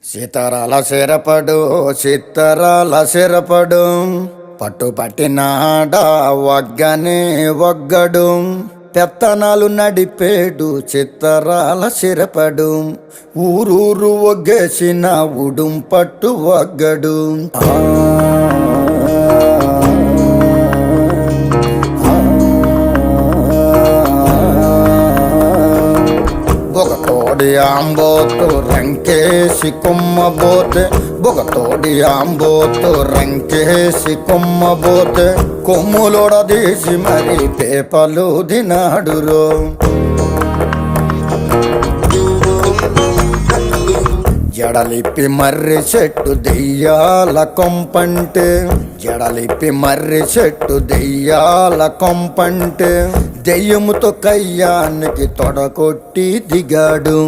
సీతారాల సిరపడు సీతారాల సిరపడు పట్టుపట్టినాడా వగ్గనే వగ్గడు పెత్తనాలు నడిపేడు చిత్తరాల సిరపడు ఊరూరు ఒగ్గేసిన ఉడుం పట్టు వగ్గడు బొగతోడి ఆంబోతు రంకేసి కొమ్మబోతే బొగతోడి ఆంబోతు రంకేసి కొమ్మబోతే కొమ్ములొడదీసి మరి పేపలు దినాడురో జడలిప్పి మర్రి చెట్టు దెయ్యాల కొంపంటే జడలిప్పి మర్రి చెట్టు దెయ్యాల కొంపంటే దెయ్యముతో కయ్యానికి తొడకొట్టి దిగాడు